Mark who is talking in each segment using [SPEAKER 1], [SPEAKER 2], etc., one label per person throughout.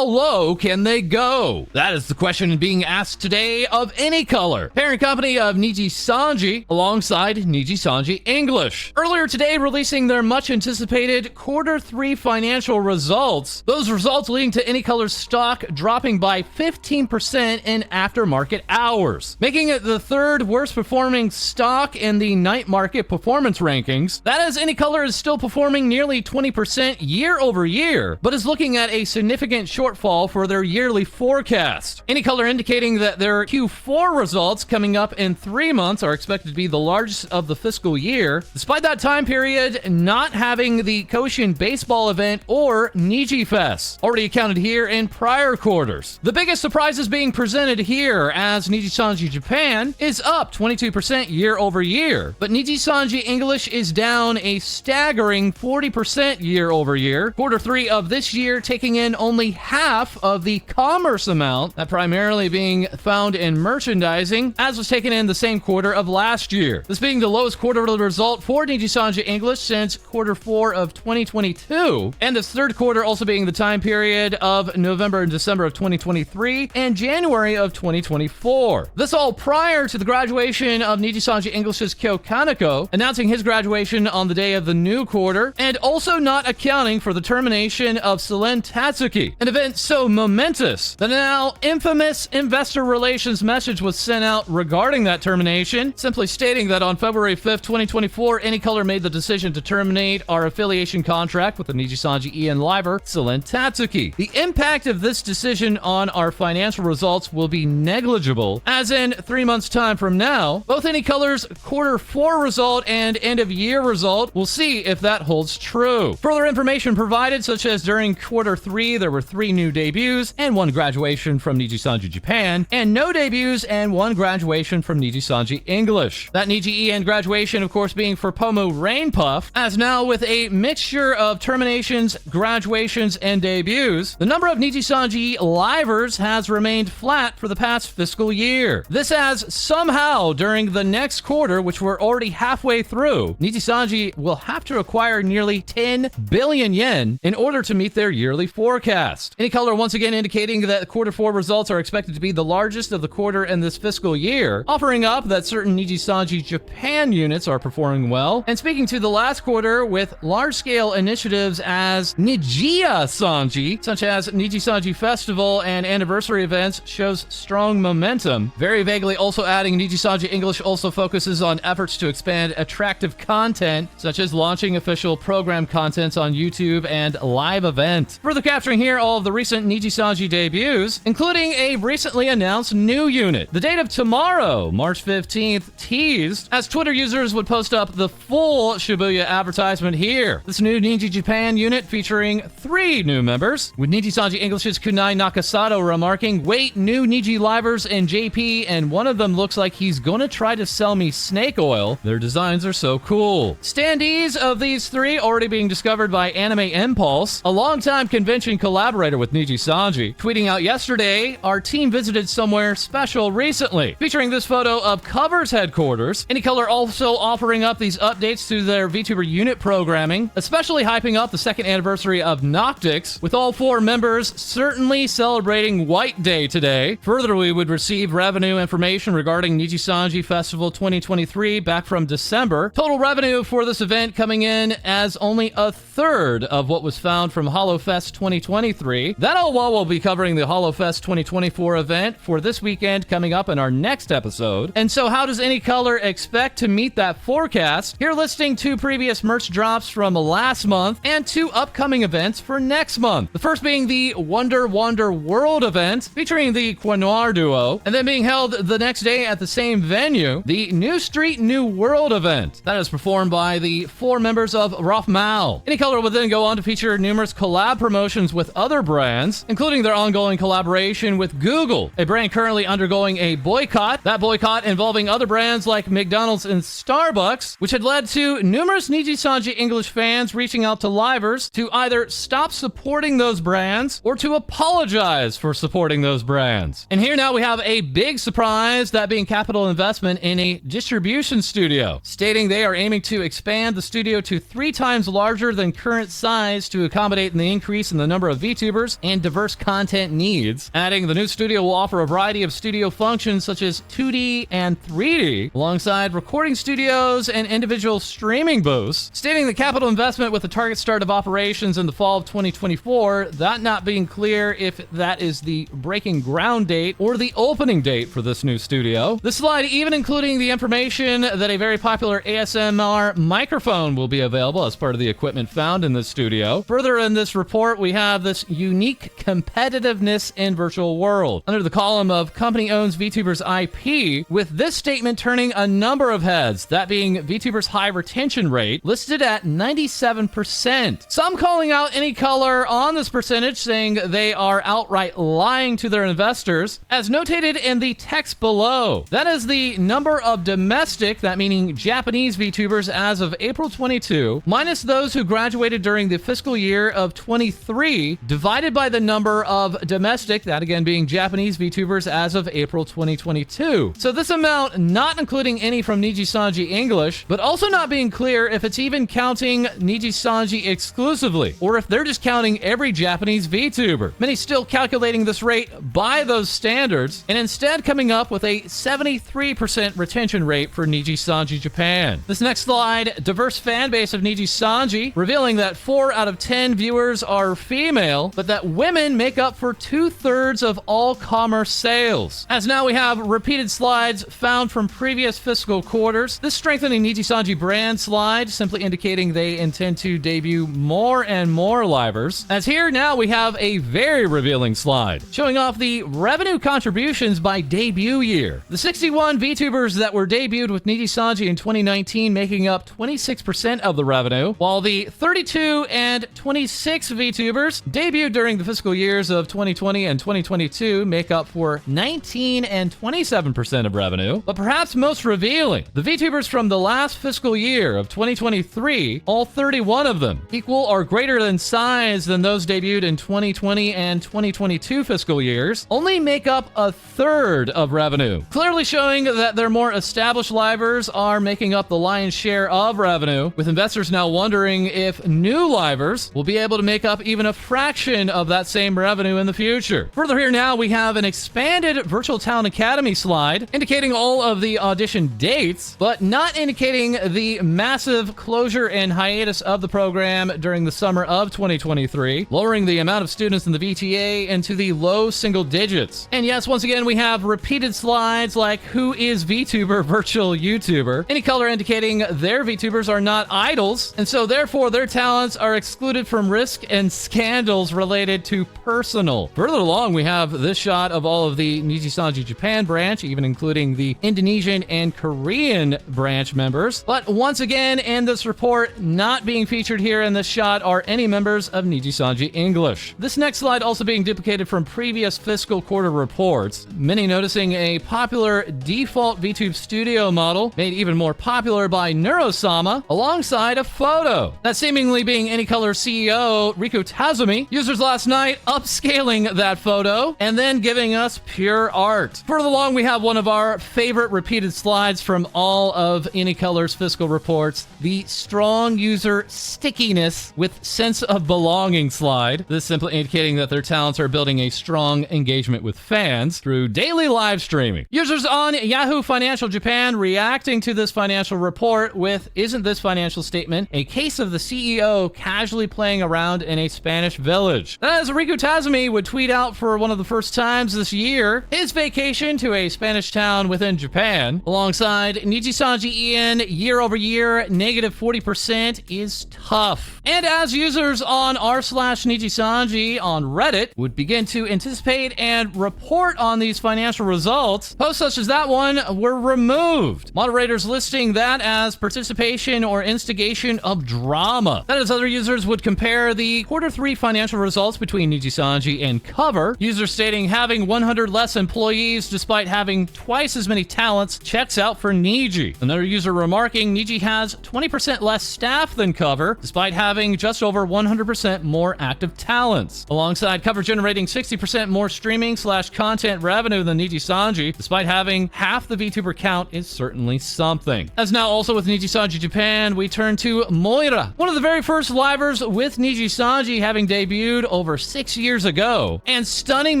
[SPEAKER 1] how low can they go? That is the question being asked today of ANYCOLOR, parent company of Nijisanji, alongside Nijisanji English. Earlier today, releasing their much-anticipated Q3 financial results. Those results leading to ANYCOLOR's stock dropping by 15% in aftermarket hours, making it the third worst performing stock in the night market performance rankings. That is, ANYCOLOR is still performing nearly 20% year over year, but is looking at a significant shortfall for their yearly forecast. ANYCOLOR indicating that their Q4 results coming up in 3 months are expected to be the largest of the fiscal year, despite that time period not having the Koshien baseball event or Niji Fest, already accounted here in prior quarters. The biggest surprises being presented here, as Nijisanji Japan is up 22% year over year, but Nijisanji English is down a staggering 40% year over year. Q3 of this year taking in only half of the commerce amount, that primarily being found in merchandising, as was taken in the same quarter of last year. This being the lowest quarterly result for Nijisanji English since Q4 of 2022, and this third quarter also being the time period of November and December of 2023 and January of 2024. This all prior to the graduation of Nijisanji English's Kyo Kaneko, announcing his graduation on the day of the new quarter, and also not accounting for the termination of Selen Tatsuki, an event so momentous that an now infamous investor relations message was sent out regarding that termination, simply stating that on February 5th, 2024, ANYCOLOR made the decision to terminate our affiliation contract with the Nijisanji EN Liver, Selen Tatsuki. The impact of this decision on our financial results will be negligible, as in 3 months' time from now, both ANYCOLOR's Q4 result and end-of-year result, we'll see if that holds true. Further information provided, such as during Q3, there were 3 new debuts and 1 graduation from Nijisanji Japan, and no debuts and 1 graduation from Nijisanji English. That Niji EN graduation, of course, being for Pomo Rainpuff, as now with a mixture of terminations, graduations, and debuts, the number of Nijisanji Livers has remained flat for the past fiscal year. This as somehow during the next quarter, which we're already halfway through, Nijisanji will have to acquire nearly 10 billion yen in order to meet their yearly forecast. ANYCOLOR once again indicating that Q4 results are expected to be the largest of the quarter in this fiscal year, offering up that certain Nijisanji Japan units are performing well, and speaking to the last quarter with large-scale initiatives as Nijisanji, such as Nijisanji Festival and anniversary events, shows strong momentum. Very vaguely also adding Nijisanji English also focuses on efforts to expand attractive content, such as launching official program contents on YouTube and live events. Further capturing here all of the recent Nijisanji debuts, including a recently announced new unit. The date of tomorrow, March 15th, teased, as Twitter users would post up the full Shibuya advertisement here. This new Niji Japan unit featuring 3 new members, with Nijisanji English's Kunai Nakasato remarking, "Wait, new Niji Livers and JP, and one of them looks like he's gonna try to sell me snake oil. Their designs are so cool." Standees of these 3 already being discovered by Anime Impulse, a longtime convention collaborator with Nijisanji, tweeting out yesterday, "Our team visited somewhere special recently," featuring this photo of Cover's headquarters. ANYCOLOR also offering up these updates to their VTuber unit programming, especially hyping up the 2nd anniversary of Noctix, with all 4 members certainly celebrating White Day today. Further, we would receive revenue information regarding Nijisanji Festival 2023 back from December. Total revenue for this event coming in as only a third of what was found from HoloFest 2023. That all while we'll be covering the HoloFest 2024 event for this weekend coming up in our next episode. And so how does ANYCOLOR expect to meet that forecast? Here listing 2 previous merch drops from last month and 2 upcoming events for next month. The first being the Wonder World event featuring the Quinoir duo, and then being held the next day at the same venue, the New Street New World event. That is performed by the 4 members of Rothmal. ANYCOLOR would then go on to feature numerous collab promotions with other brands, including their ongoing collaboration with Google, a brand currently undergoing a boycott. That boycott involving other brands like McDonald's and Starbucks, which had led to numerous Nijisanji English fans reaching out to Livers to either stop supporting those brands or to apologize for supporting those brands. And here now we have a big surprise, that being capital investment in a distribution studio, stating they are aiming to expand the studio to 3 times larger than current size to accommodate the increase in the number of VTubers VTubers and diverse content needs. Adding, the new studio will offer a variety of studio functions such as 2D and 3D, alongside recording studios and individual streaming booths, stating the capital investment with the target start of operations in the fall of 2024, that not being clear if that is the breaking ground date or the opening date for this new studio. The slide even including the information that a very popular ASMR microphone will be available as part of the equipment found in this studio. Further in this report, we have this unique competitiveness in virtual world under the column of company owns VTubers IP, with this statement turning a number of heads, that being VTubers high retention rate listed at 97%. Some calling out ANYCOLOR on this percentage, saying they are outright lying to their investors, as notated in the text below. That is the number of domestic, that meaning Japanese VTubers as of April 22, minus those who graduated during the fiscal year of 23, divided by the number of domestic, that again being Japanese VTubers as of April 2022. So this amount not including any from Nijisanji English, but also not being clear if it's even counting Nijisanji exclusively, or if they're just counting every Japanese VTuber. Many still calculating this rate by those standards, and instead coming up with a 73% retention rate for Nijisanji Japan. This next slide, diverse fan base of Nijisanji, revealing that 4 out of 10 viewers are female, but that women make up for 2/3 of all commerce sales. As now we have repeated slides found from previous fiscal quarters. This strengthening Nijisanji brand slide, simply indicating they intend to debut more and more livers. As here now we have a very revealing slide, showing off the revenue contributions by debut year. The 61 VTubers that were debuted with Nijisanji in 2019 making up 26% of the revenue, while the 32 and 26 VTubers debuted during the fiscal years of 2020 and 2022 make up for 19 and 27% of revenue. But perhaps most revealing, the VTubers from the last fiscal year of 2023, all 31 of them, equal or greater in size than those debuted in 2020 and 2022 fiscal years, only make up 1/3 of revenue, clearly showing that their more established livers are making up the lion's share of revenue, with investors now wondering if new livers will be able to make up even a fraction of that same revenue in the future. Further here now we have an expanded Virtual Talent Academy slide indicating all of the audition dates, but not indicating the massive closure and hiatus of the program during the summer of 2023, lowering the amount of students in the VTA into the low single digits. And yes, once again, we have repeated slides like who is VTuber virtual YouTuber, ANYCOLOR indicating their VTubers are not idols, and so therefore their talents are excluded from risk and scandals related to personal. Further along, we have this shot of all of the Nijisanji Japan branch, even including the Indonesian and Korean branch members. But once again, in this report, not being featured here in this shot are any members of Nijisanji English. This next slide also being duplicated from previous fiscal quarter reports, many noticing a popular default VTube studio model made even more popular by Neurosama alongside a photo. That seemingly being ANYCOLOR CEO Riku Tazumi, users last night upscaling that photo and then giving us pure art. Further along, we have one of our favorite repeated slides from all of ANYCOLOR's fiscal reports, the strong user stickiness with sense of belonging slide. This simply indicating that their talents are building a strong engagement with fans through daily live streaming. Users on Yahoo Financial Japan reacting to this financial report with, "Isn't this financial statement a case of the CEO casually playing around in a Spanish village?" As Riku Tazumi would tweet out for one of the first times this year, his vacation to a Spanish town within Japan, alongside Nijisanji Ian year over year, -40% is tough. And as users on r/Nijisanji on Reddit would begin to anticipate and report on these financial results, posts such as that one were removed. Moderators listing that as participation or instigation of drama. That is, other users would compare the Q3 financial results between Nijisanji and Cover, users stating having 100 less employees despite having twice as many talents checks out for Niji. Another user remarking Niji has 20% less staff than Cover, despite having just over 100% more active talents. Alongside Cover generating 60% more streaming/content revenue than Nijisanji, despite having half the VTuber count, is certainly something. As now also with Nijisanji Japan, we turn to Moira, one of the very first livers with Nijisanji having debuted over 6 years ago, and stunning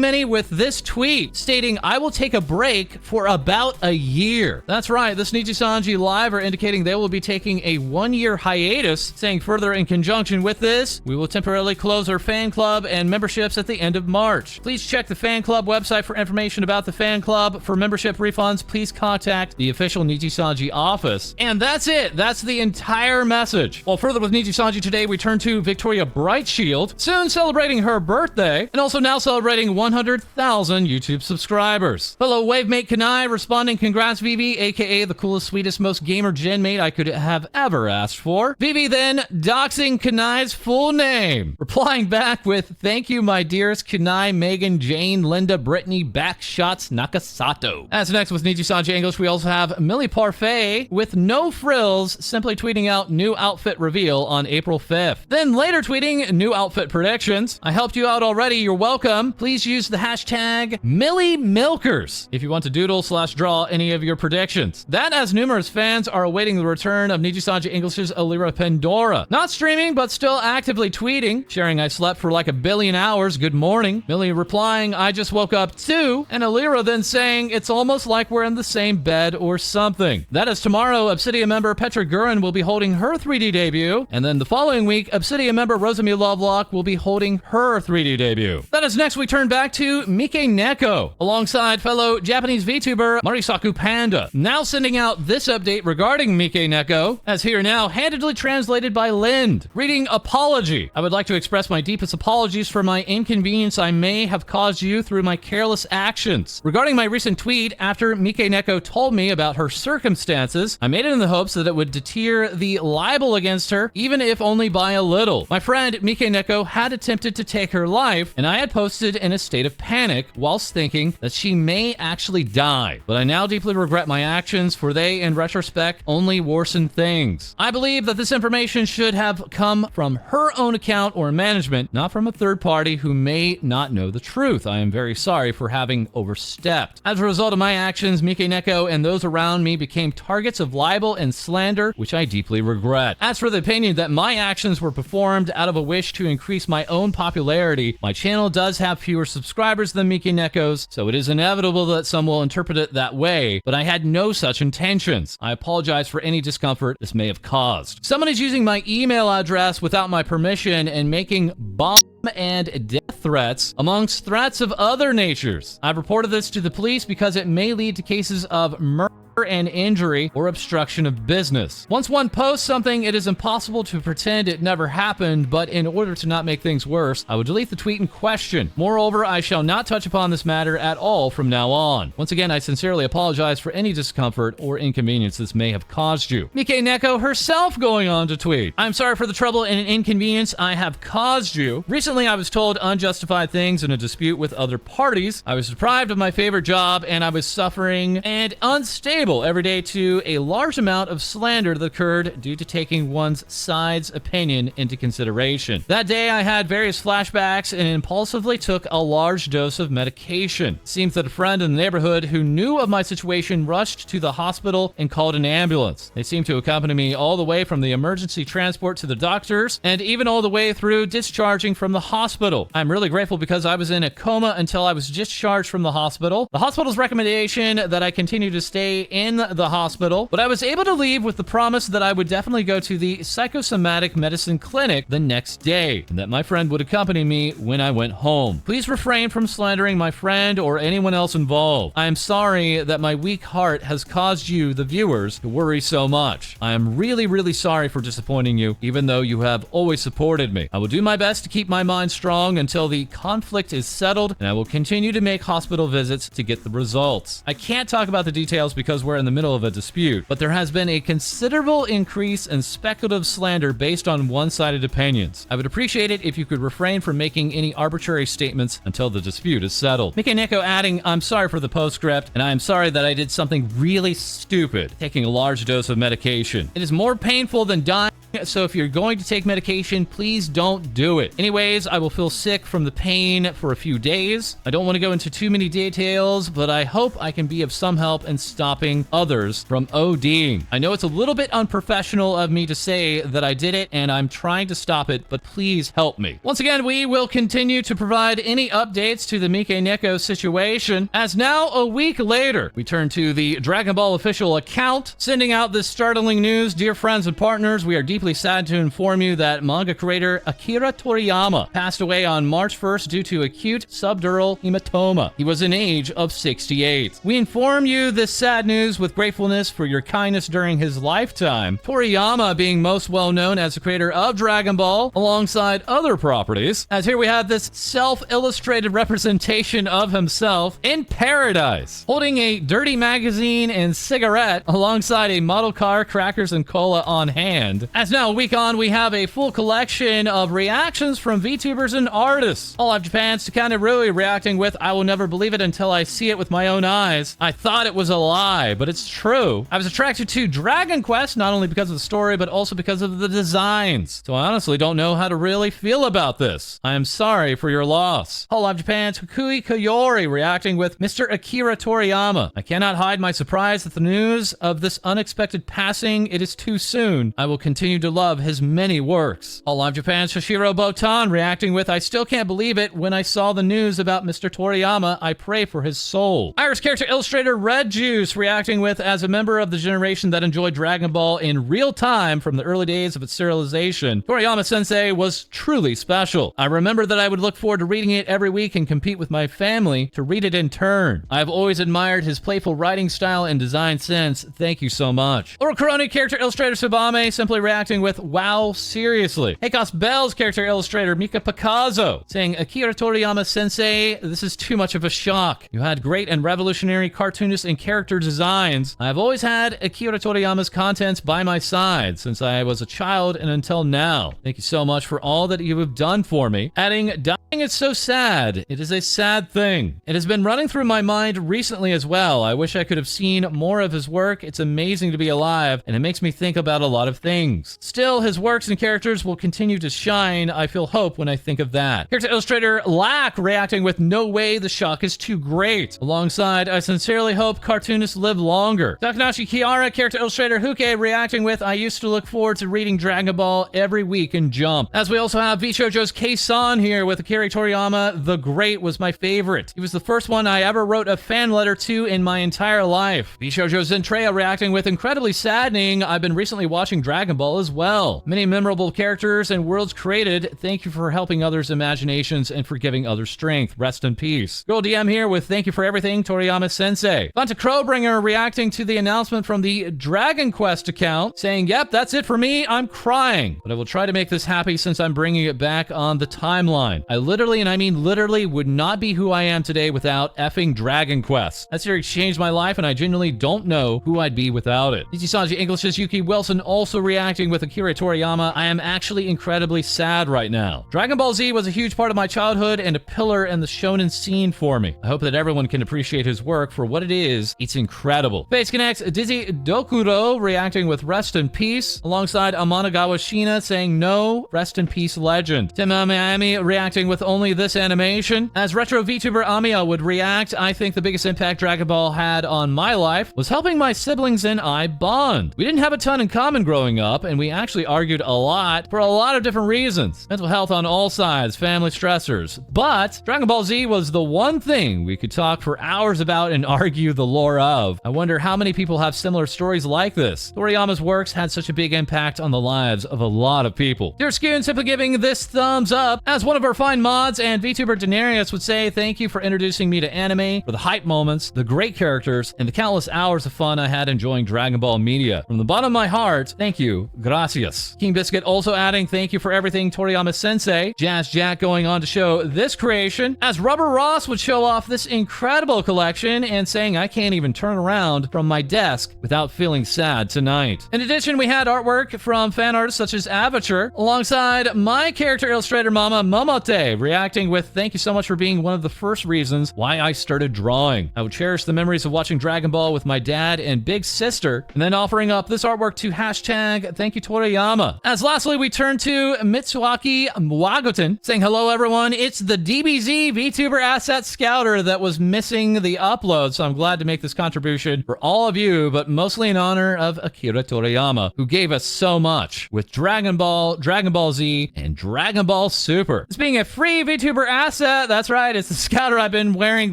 [SPEAKER 1] many with this tweet stating, "I will take a break for about a year." That's right, this Nijisanji Live are indicating they will be taking a 1-year hiatus, saying further in conjunction with this, "We will temporarily close our fan club and memberships at the end of March. Please check the fan club website for information about the fan club. For membership refunds, please contact the official Nijisanji office." And that's it. That's the entire message. Well, further with Nijisanji today, we turn to Victoria Brightshield, soon celebrating her birthday, and also now celebrating 100,000 YouTube subscribers. Fellow Wavemate Kanai responding, "Congrats, Vivi, aka the coolest, sweetest, most gamer gen mate I could have ever asked for." Vivi then doxing Kanai's full name, replying back with, "Thank you, my dearest Kanai, Megan, Jane, Linda, Brittany, Backshots, Nakasato." As next with Nijisanji English, we also have Millie Parfait with no frills, simply tweeting out new outfit reveal on April 5th. Then later tweeting new outfit predictions. "I helped you out already, you're welcome. Please use the hashtag MillieMilkers if you want to doodle/draw any of your predictions." That, as numerous fans are awaiting the return of Nijisanji English's Alira Pandora. Not streaming, but still actively tweeting, sharing, "I slept for like a billion hours, good morning." Millie replying, "I just woke up too," and Alira then saying, "It's almost like we're in the same bed or something." That is tomorrow, Obsidian member Petra Gurin will be holding her 3D debut, and then the following week, Obsidian member Rosemi Lovelock will be holding her 3D debut. That is next we turn back to Mikeneko, alongside fellow Japanese VTuber Marisaku Panda, now sending out this update regarding Mikeneko, as here now handedly translated by Lind. Reading, "Apology. I would like to express my deepest apologies for my inconvenience I may have caused you through my careless actions. Regarding my recent tweet, after Mikeneko told me about her circumstances, I made it in the hopes that it would deter the libel against her, even if only by a little. My friend Mikeneko had attempted to take her life, and I had posted in a state of panic whilst thinking that she may actually die. But I now deeply regret my actions, for they, in retrospect, only worsen things. I believe that this information should have come from her own account or management, not from a third party who may not know the truth. I am very sorry for having overstepped. As a result of my actions, Mikeneko and those around me became targets of libel and slander, which I deeply regret. As for the opinion that my actions were performed out of a wish to increase my own popularity, my channel does have fewer subscribers than Mikeneko's, so it is inevitable that some will interpret it that way, but I had no such intentions. I apologize for any discomfort this may have caused. Someone is using my email address without my permission and making bomb and death threats, amongst threats of other natures. I've reported this to the police because it may lead to cases of murder and injury or obstruction of business. Once one posts something, it is impossible to pretend it never happened, but in order to not make things worse, I will delete the tweet in question. Moreover, I shall not touch upon this matter at all from now on. Once again, I sincerely apologize for any discomfort or inconvenience this may have caused you." Mikeneko herself going on to tweet, "I'm sorry for the trouble and inconvenience I have caused you. Recently, I was told unjustified things in a dispute with other parties. I was deprived of my favorite job, and I was suffering and unstable every day to a large amount of slander that occurred due to taking one's side's opinion into consideration. That day, I had various flashbacks and impulsively took a large dose of medication. It seems that a friend in the neighborhood who knew of my situation rushed to the hospital and called an ambulance. They seemed to accompany me all the way from the emergency transport to the doctors, and even all the way through discharging from the hospital. I'm really grateful because I was in a coma until I was discharged from the hospital. The hospital's recommendation that I continue to stay in the hospital, but I was able to leave with the promise that I would definitely go to the psychosomatic medicine clinic the next day, and that my friend would accompany me when I went home. Please refrain from slandering my friend or anyone else involved. I am sorry that my weak heart has caused you, the viewers, to worry so much. I am really, really sorry for disappointing you, even though you have always supported me. I will do my best to keep my mind strong until the conflict is settled, and I will continue to make hospital visits to get the results. I can't talk about the details because we're in the middle of a dispute, but there has been a considerable increase in speculative slander based on one-sided opinions. I would appreciate it if you could refrain from making any arbitrary statements until the dispute is settled." Mikeneko adding, "I'm sorry for the postscript, and I am sorry that I did something really stupid, taking a large dose of medication. It is more painful than dying, so if you're going to take medication, please don't do it. Anyways, I will feel sick from the pain for a few days. I don't want to go into too many details, but I hope I can be of some help in stopping others from ODing. I know it's a little bit unprofessional of me to say that I did it, and I'm trying to stop it, but please help me. Once again, we will continue to provide any updates to the Mikeneko situation. As now, a week later, we turn to the Dragon Ball official account, sending out this startling news. Dear friends and partners, we are deeply sad to inform you that manga creator Akira Toriyama passed away on March 1st due to acute subdural hematoma. He was an age of 68. We inform you this sad news with gratefulness for your kindness during his lifetime. Toriyama being most well known as the creator of Dragon Ball, alongside other properties, as here we have this self-illustrated representation of himself in paradise, holding a dirty magazine and cigarette alongside a model car, crackers, and cola on hand. As now, a week on, we have a full collection of reactions from VTubers and artists. All of Japan's Takanarui reacting with, I will never believe it until I see it with my own eyes. I thought it was a lie, but it's true. I was attracted to Dragon Quest, not only because of the story, but also because of the designs. So I honestly don't know how to really feel about this. I am sorry for your loss. All of Japan's Kukui Koyori reacting with Mr. Akira Toriyama. I cannot hide my surprise at the news of this unexpected passing. It is too soon. I will continue to love his many works. All of Japan's Shishiro Botan reacting with, I still can't believe it when I saw the news about Mr. Toriyama. I pray for his soul. Irish character illustrator Red Juice reacting with, as a member of the generation that enjoyed Dragon Ball in real time from the early days of its serialization, Toriyama Sensei was truly special. I remember that I would look forward to reading it every week and compete with my family to read it in turn. I have always admired his playful writing style and design sense. Thank you so much. Laura Coroni character illustrator Subame simply reacting with, wow, seriously. Heikos Bell's character illustrator Mika Picasso saying, Akira Toriyama Sensei, this is too much of a shock. You had great and revolutionary cartoonist and character designs. I have always had Akira Toriyama's contents by my side since I was a child and until now. Thank you so much for all that you have done for me. Adding, dying is so sad. It is a sad thing. It has been running through my mind recently as well. I wish I could have seen more of his work. It's amazing to be alive, and it makes me think about a lot of things. Still, his works and characters will continue to shine. I feel hope when I think of that. Character illustrator Lack reacting with, no way, the shock is too great. Alongside, I sincerely hope cartoonists live longer. Takanashi Kiara character illustrator Huke reacting with, I used to look forward to reading Dragon Ball every week and Jump. As we also have VShojo's K-san here with Akira Toriyama, the Great was my favorite. He was the first one I ever wrote a fan letter to in my entire life. VShojo's Zentreya reacting with, incredibly saddening. I've been recently watching Dragon Ball as well. Many memorable characters and worlds created. Thank you for helping others' imaginations and for giving others strength. Rest in peace. Girl DM here with, thank you for everything, Toriyama Sensei. Vanta Crowbringer reacting to the announcement from the Dragon Quest account, saying, yep, that's it for me. I'm crying, but I will try to make this happy since I'm bringing it back on the timeline. I literally, and I mean literally, would not be who I am today without effing Dragon Quest. That series changed my life, and I genuinely don't know who I'd be without it. Nijisanji English's Yuki Wilson also reacting with Akira Toriyama. I am actually incredibly sad right now. Dragon Ball Z was a huge part of my childhood and a pillar in the shonen scene for me. I hope that everyone can appreciate his work for what it is. It's incredible. Face Connect's Dizzy Dokuro reacting with rest in peace, alongside Amanagawa Shina saying, no, rest in peace, legend. Tim Miami reacting with only this animation. As retro VTuber Amiya would react, I think the biggest impact Dragon Ball had on my life was helping my siblings and I bond. We didn't have a ton in common growing up, and we actually argued a lot for a lot of different reasons. Mental health on all sides, family stressors. But Dragon Ball Z was the one thing we could talk for hours about and argue the lore of. I wonder how many people have similar stories like this. Toriyama's works had such a big impact on the lives of a lot of people. Dear Scoon simply giving this thumbs up. As one of our fine mods and VTuber Denarius would say, thank you for introducing me to anime, for the hype moments, the great characters, and the countless hours of fun I had enjoying Dragon Ball media. From the bottom of my heart, thank you. Gracias. King Biscuit also adding, thank you for everything, Toriyama Sensei. Jazz Jack going on to show this creation, as Rubber Ross would show off this incredible collection and saying, I can't even turn around from my desk without feeling sad tonight. In addition, we had artwork from fan artists such as Avature, alongside my character illustrator mama Momote reacting with, thank you so much for being one of the first reasons why I started drawing. I would cherish the memories of watching Dragon Ball with my dad and big sister, and then offering up this artwork to hashtag thank you Toriyama. As lastly, we turn to Mitsuaki Mwagoten, saying, hello everyone, it's the DBZ VTuber Asset Scouter that was missing the upload, so I'm glad to make this contribution for all of you, but mostly in honor of Akira Toriyama, who gave us so much with Dragon Ball, Dragon Ball Z, and Dragon Ball Super. This being a free VTuber asset, that's right, it's the scouter I've been wearing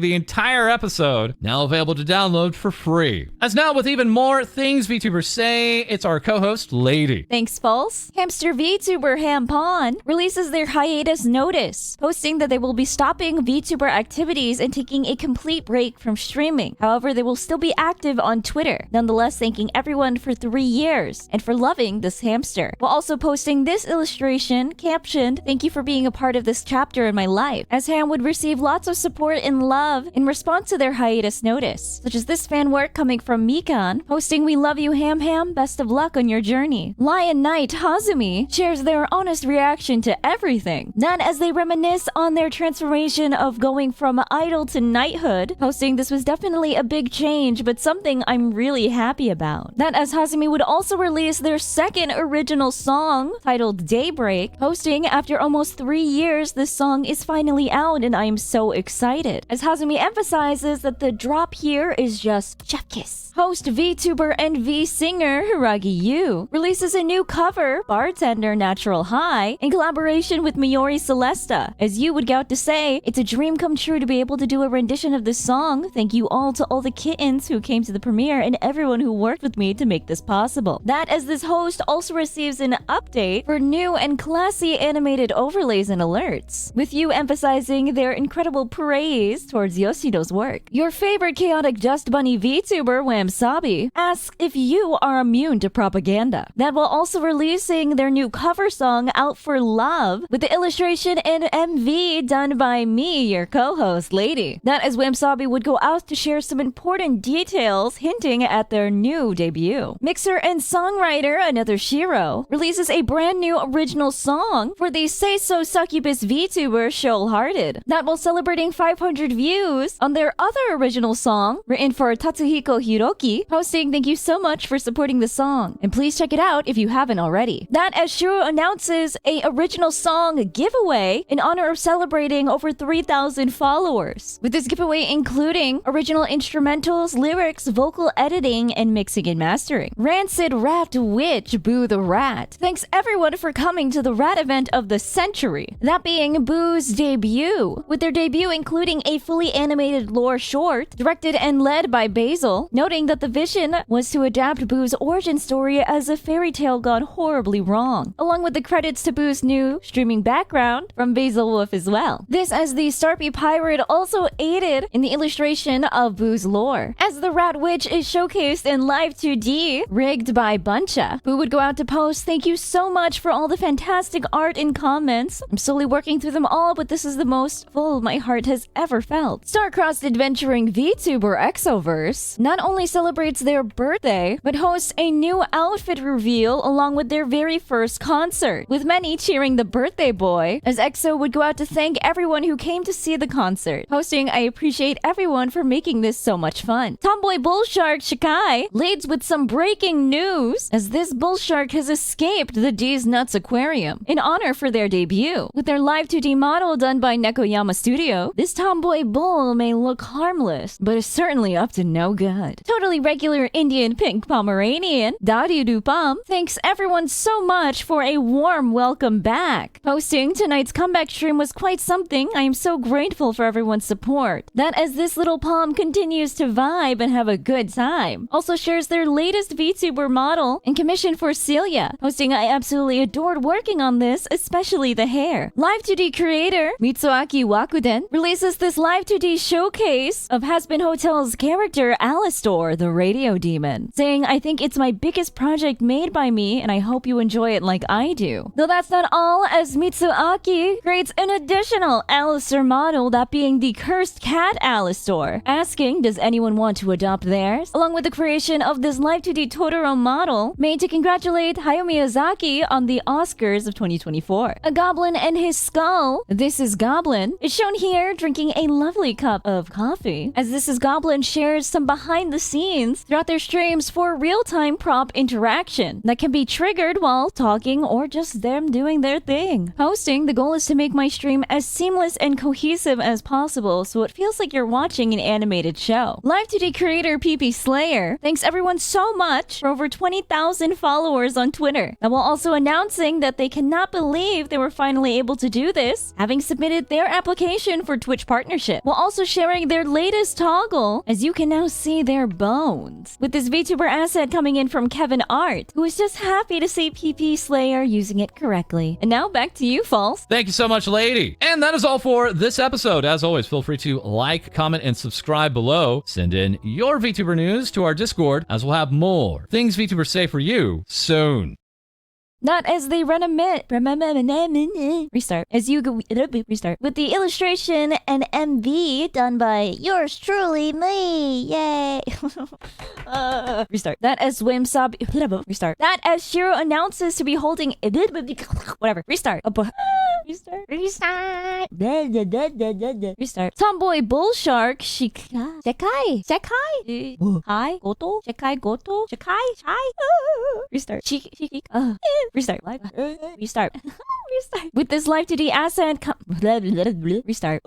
[SPEAKER 1] the entire episode, now available to download for free. As now with even more things VTubers say, it's our co-host, Lae-Dee.
[SPEAKER 2] Thanks, False. Hamster VTuber Hampon releases their hiatus notice, posting that they will be stopping VTuber activities and taking a complete break from streaming. However, they will still be active on Twitter, nonetheless thanking everyone for 3 years and for loving this hamster, while also posting this illustration captioned, "Thank you for being a part of this chapter in my life," as Ham would receive lots of support and love in response to their hiatus notice, such as this fan work coming from Mikan, posting, "We love you, Ham Ham, best of luck on your journey." Lion Knight Hazumi shares their honest reaction to everything, then as they reminisce on their transformation of going from idol to knighthood, posting, "This was definitely a big change, but something I'm really happy about." That as Hazumi would also release their second original song, titled Daybreak, posting, "After almost 3 years, this song is finally out and I am so excited," as Hazumi emphasizes that the drop here is just chef kiss. Host, VTuber, and V-singer Hiragi Yu releases a new cover, Bartender Natural High, in collaboration with Mayori Celesta. As Yu would go out to say, "It's a dream come true to be able to do a rendition of this song. Thank you all to all the kittens who came to the premiere and everyone who worked with me to make this possible." That as this host also receives an update for new and classy animated overlays and alerts, with Yu emphasizing their incredible praise towards Yoshido's work. Your favorite chaotic Just Bunny VTuber, Wamsabi, asks if you are immune to propaganda. That while also releasing their new cover song, Out for Love, with the illustration and MV done by me, your co-host, Lae-Dee. That as Wamsabi would go out to share some important details hinting at their new debut. Mixer and songwriter Another Shiro releases a brand new original song for the Say So Succubus VTuber Shoal-Hearted. That while celebrating 500 views on their other original song, written for Tatsuhiko Hiroki, posting, "Thank you so much for supporting the song, and please check it out if you haven't already." That as Shiro announces a original song giveaway in honor of celebrating over 3,000 followers, with this giveaway including original instrumentals, lyrics, vocal editing, and mixing and mastering. Rancid Rat Witch Boo the Rat thanks everyone for coming to the rat event of the century, that being Boo's debut, with their debut including a fully animated lore short directed and led by Basil, noting that the vision was to adapt Boo's origin story as a fairy tale gone horribly wrong, along with the credits to Boo's new streaming background from Basil Wolf as well. This as the Starpy Pirate also aided in the illustration of Boo's lore, as the Rat Witch is showcased in live 2D, rigged by Buncha. Boo would go out to post, "Thank you so much for all the fantastic art and comments. I'm slowly working through them all, but this is the most full my heart has ever felt." Star-crossed adventuring VTuber Exoverse not only celebrates their birthday, but hosts a new outfit reveal along with their very first concert, with many cheering the birthday boy, as EXO would go out to thank everyone who came to see the concert, posting, "I appreciate everyone for making this so much fun." Tomboy bull shark Shikai leads with some breaking news, as this bull shark has escaped the D's Nuts Aquarium in honor for their debut. With their live 2D model done by Nekoyama Studio, this tomboy bull may look harmless, but is certainly up to no good. Totally regular Indian pink Pomeranian Daddy Dupam thanks everyone so much for a warm welcome back, posting, "Tonight's comeback stream was quite something. I am so grateful for everyone's support." That as this little palm continues to vibe and have a good time, also shares their latest VTuber model and commission for Celia, posting, "I absolutely adored working on this, especially the hair." Live 2D creator Mitsuaki Wakuden releases this live 2D showcase of Hazbin Hotel's character Alistor, the radio demon, saying, "I think it's my biggest project made by me and I hope you enjoy it like I do." Though that's not all, as Mitsuaki creates an additional Alistor model, that being the cursed cat Alistor, asking, "Does anyone want to adopt theirs?" along with the creation of this live 2D Totoro model made to congratulate Hayao Miyazaki on the Oscars of 2024. A goblin and his skull, This Is Goblin, is shown here drinking a lovely cup of coffee, as This Is Goblin shares some behind the scenes throughout their streams for real-time prop interaction that can can be triggered while talking or just them doing their thing. Hosting, the goal is to make my stream as seamless and cohesive as possible so it feels like you're watching an animated show. Live Today creator PP Slayer thanks everyone so much for over 20,000 followers on Twitter. And while also announcing that they cannot believe they were finally able to do this, having submitted their application for Twitch partnership, while also sharing their latest toggle, as you can now see their bones. With this VTuber asset coming in from Kevin Art, who is just happy to see PP Slayer using it correctly. And now back to you, False.
[SPEAKER 1] Thank you so much, Lae-Dee. And that is all for this episode. As always, feel free to like, comment, and subscribe below. Send in your VTuber news to our Discord, as we'll have more things VTubers say for you soon.
[SPEAKER 2] Not as they run a restart. As you go restart. With the illustration and MV done by yours truly, me. Yay. Restart. That as Swimsub restart. That as Shiro announces to be holding whatever. Restart. Restart. Restart. Restart. Tomboy Bull Shark Shika. Sekai. Sekai. Hi. Goto. Sekai Goto. Sekai. Hi. Restart. Restart. Restart. Restart. With this Live Today asset, restart.